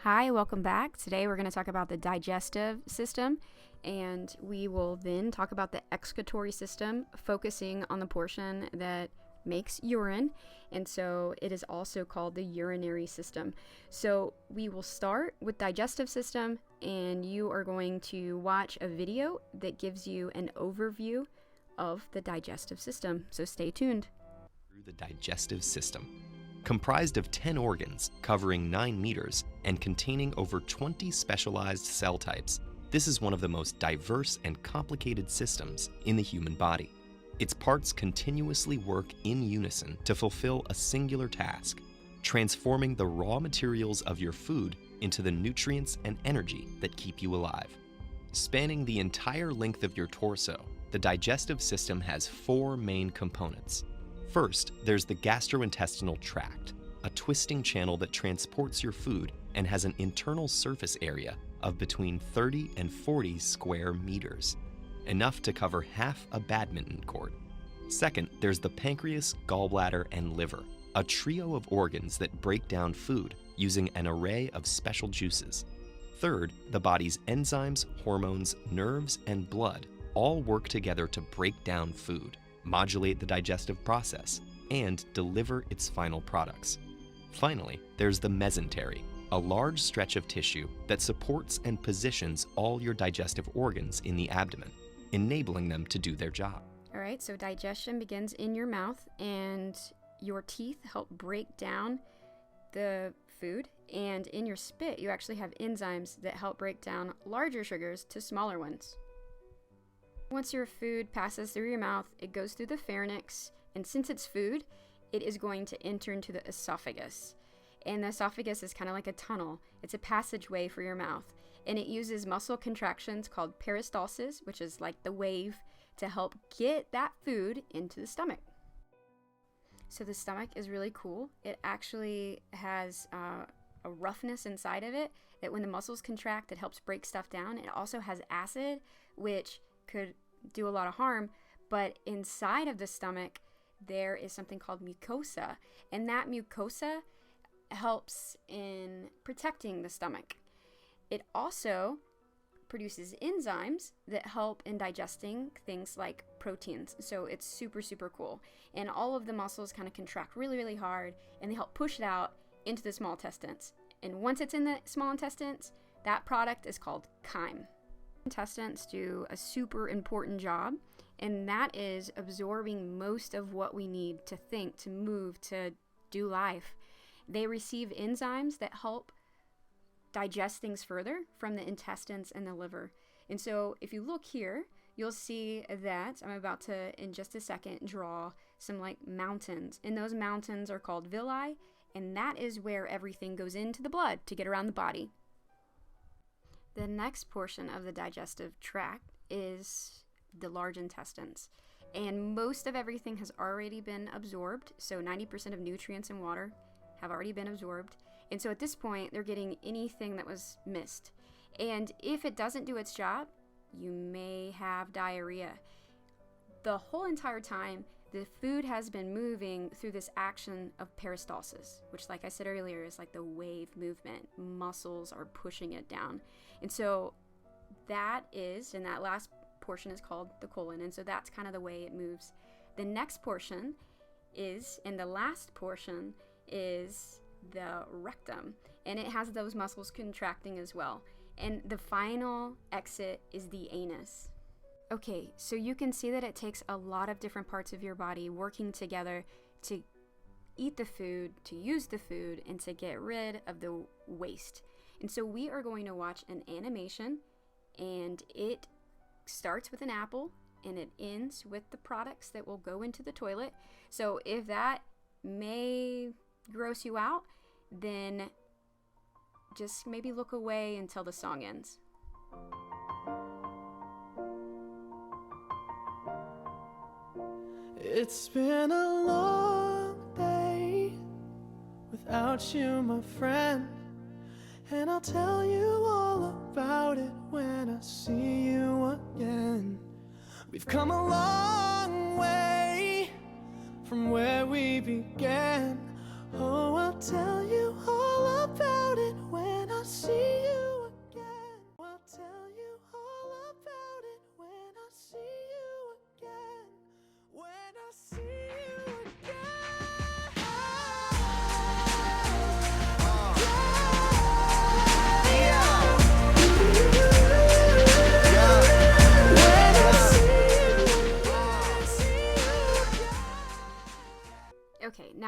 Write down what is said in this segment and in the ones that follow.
Hi, welcome back. Today we're going to talk about the digestive system, and we will then talk about the excretory system, focusing on the portion that makes urine, and so it is also called the urinary system. So we will start with digestive system, and you are going to watch a video that gives you an overview of the digestive system. So stay tuned. Through the digestive system. Comprised of 10 organs, covering 9 meters, and containing over 20 specialized cell types, this is one of the most diverse and complicated systems in the human body. Its parts continuously work in unison to fulfill a singular task, transforming the raw materials of your food into the nutrients and energy that keep you alive. Spanning the entire length of your torso, the digestive system has 4 main components. First, there's the gastrointestinal tract, a twisting channel that transports your food and has an internal surface area of between 30 and 40 square meters, enough to cover half a badminton court. Second, there's the pancreas, gallbladder, and liver, a trio of organs that break down food using an array of special juices. Third, the body's enzymes, hormones, nerves, and blood all work together to break down food, modulate the digestive process, and deliver its final products. Finally, there's the mesentery, a large stretch of tissue that supports and positions all your digestive organs in the abdomen, enabling them to do their job. All right, so digestion begins in your mouth, and your teeth help break down the food, and in your spit, you actually have enzymes that help break down larger sugars to smaller ones. Once your food passes through your mouth, it goes through the pharynx, and since it's food, it is going to enter into the esophagus. And the esophagus is kind of like a tunnel. It's a passageway for your mouth, and it uses muscle contractions called peristalsis, which is like the wave, to help get that food into the stomach. So the stomach is really cool. It actually has a roughness inside of it that when the muscles contract, it helps break stuff down. It also has acid, which could do a lot of harm, but inside of the stomach there is something called mucosa, and that mucosa helps in protecting the stomach. It also produces enzymes that help in digesting things like proteins, so it's super cool. And all of the muscles kind of contract really hard, and they help push it out into the small intestines, and once it's in the small intestines, that product is called chyme. Intestines do a super important job, and that is absorbing most of what we need to think, to move, to do life. They receive enzymes that help digest things further from the intestines and the liver. And so if you look here, you'll see that I'm about to, in just a second, draw some like mountains, and those mountains are called villi, and that is where everything goes into the blood to get around the body. The next portion of the digestive tract is the large intestines, and most of everything has already been absorbed, so 90% of nutrients and water have already been absorbed, and so at this point they're getting anything that was missed, and if it doesn't do its job, you may have diarrhea. The whole entire time the food has been moving through this action of peristalsis, which, like I said earlier, is like the wave movement. Muscles are pushing it down. And so that is, and that last portion is called the colon, and so that's kind of the way it moves. The next portion is, and the last portion is the rectum, and it has those muscles contracting as well. And the final exit is the anus. Okay, so you can see that it takes a lot of different parts of your body working together to eat the food, to use the food, and to get rid of the waste. And so we are going to watch an animation, and it starts with an apple and it ends with the products that will go into the toilet. So if that may gross you out, then just maybe look away until the song ends. It's been a long day without you, my friend, and I'll tell you all about it when I see you again. We've come a long way from where we began. Oh, I'll tell you all about it when I see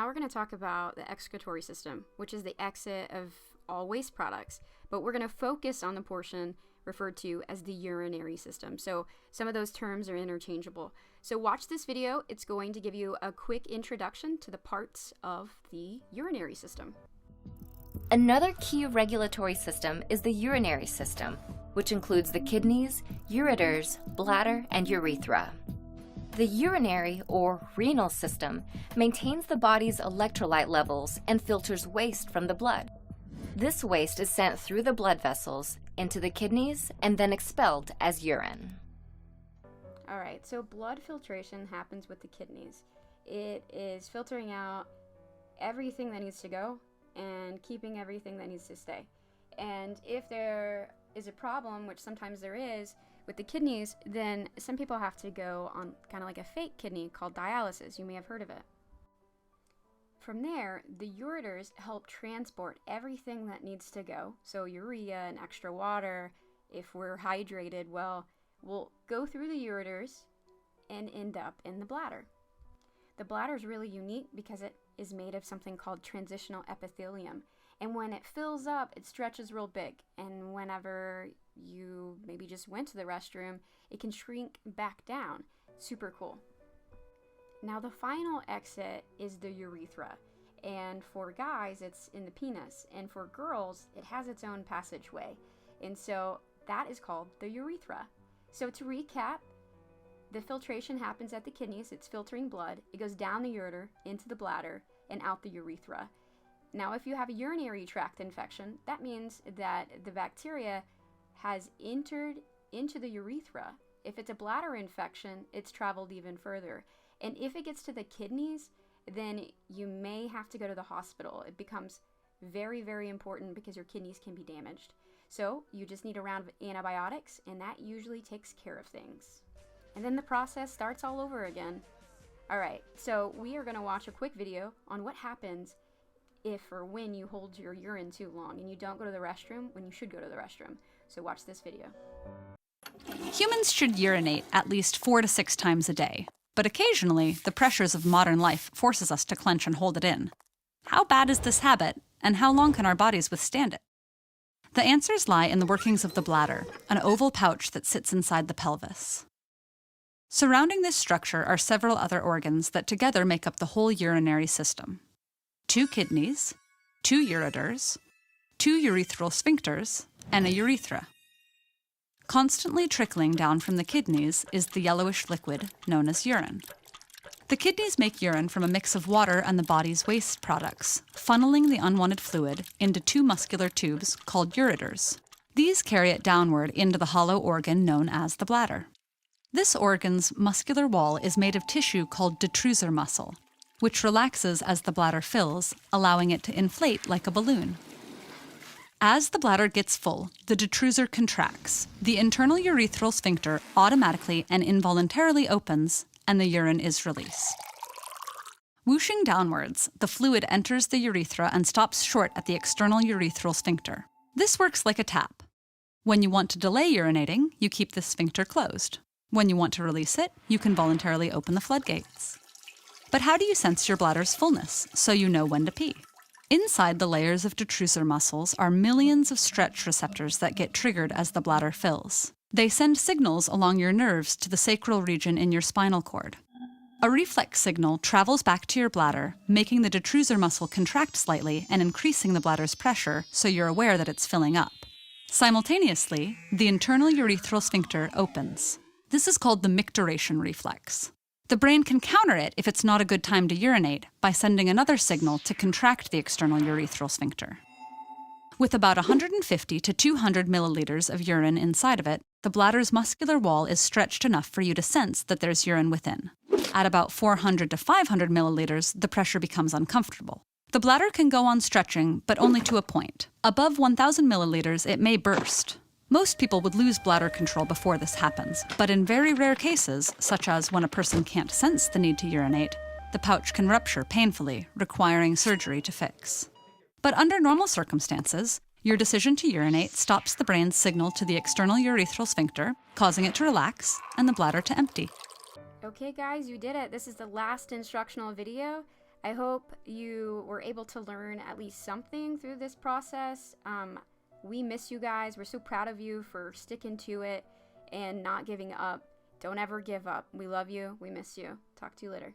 now we're going to talk about the excretory system, which is the exit of all waste products. But we're going to focus on the portion referred to as the urinary system. So some of those terms are interchangeable. So watch this video. It's going to give you a quick introduction to the parts of the urinary system. Another key regulatory system is the urinary system, which includes the kidneys, ureters, bladder, and urethra. The urinary or renal system maintains the body's electrolyte levels and filters waste from the blood. This waste is sent through the blood vessels into the kidneys and then expelled as urine. All right, so blood filtration happens with the kidneys. It is filtering out everything that needs to go and keeping everything that needs to stay. And if there is a problem, which sometimes there is, with the kidneys, then some people have to go on kind of like a fake kidney called dialysis. You may have heard of it. From there, the ureters help transport everything that needs to go. So urea and extra water, if we're hydrated, well, will go through the ureters and end up in the bladder. The bladder is really unique because it is made of something called transitional epithelium. And when it fills up, it stretches real big. And whenever you maybe just went to the restroom, it can shrink back down. Super cool. Now the final exit is the urethra. And for guys, it's in the penis. And for girls, it has its own passageway. And so that is called the urethra. So to recap, the filtration happens at the kidneys. It's filtering blood. It goes down the ureter, into the bladder, and out the urethra. Now, if you have a urinary tract infection, that means that the bacteria has entered into the urethra. If it's a bladder infection, it's traveled even further. And if it gets to the kidneys, then you may have to go to the hospital. It becomes very, very important because your kidneys can be damaged. So you just need a round of antibiotics, and that usually takes care of things. And then the process starts all over again. All right, so we are going to watch a quick video on what happens if or when you hold your urine too long and you don't go to the restroom when you should go to the restroom. So watch this video. Humans should urinate at least 4 to 6 times a day, but occasionally the pressures of modern life forces us to clench and hold it in. How bad is this habit, and how long can our bodies withstand it? The answers lie in the workings of the bladder, an oval pouch that sits inside the pelvis. Surrounding this structure are several other organs that together make up the whole urinary system. 2 kidneys, 2 ureters, 2 urethral sphincters, and a urethra. Constantly trickling down from the kidneys is the yellowish liquid known as urine. The kidneys make urine from a mix of water and the body's waste products, funneling the unwanted fluid into 2 muscular tubes called ureters. These carry it downward into the hollow organ known as the bladder. This organ's muscular wall is made of tissue called detrusor muscle, which relaxes as the bladder fills, allowing it to inflate like a balloon. As the bladder gets full, the detrusor contracts. The internal urethral sphincter automatically and involuntarily opens, and the urine is released. Whooshing downwards, the fluid enters the urethra and stops short at the external urethral sphincter. This works like a tap. When you want to delay urinating, you keep the sphincter closed. When you want to release it, you can voluntarily open the floodgates. But how do you sense your bladder's fullness so you know when to pee? Inside the layers of detrusor muscles are millions of stretch receptors that get triggered as the bladder fills. They send signals along your nerves to the sacral region in your spinal cord. A reflex signal travels back to your bladder, making the detrusor muscle contract slightly and increasing the bladder's pressure so you're aware that it's filling up. Simultaneously, the internal urethral sphincter opens. This is called the micturition reflex. The brain can counter it if it's not a good time to urinate by sending another signal to contract the external urethral sphincter. With about 150 to 200 milliliters of urine inside of it, the bladder's muscular wall is stretched enough for you to sense that there's urine within. At about 400 to 500 milliliters, the pressure becomes uncomfortable. The bladder can go on stretching, but only to a point. Above 1,000 milliliters, it may burst. Most people would lose bladder control before this happens, but in very rare cases, such as when a person can't sense the need to urinate, the pouch can rupture painfully, requiring surgery to fix. But under normal circumstances, your decision to urinate stops the brain's signal to the external urethral sphincter, causing it to relax and the bladder to empty. Okay guys, you did it. This is the last instructional video. I hope you were able to learn at least something through this process. We miss you guys. We're so proud of you for sticking to it and not giving up. Don't ever give up. We love you. We miss you. Talk to you later.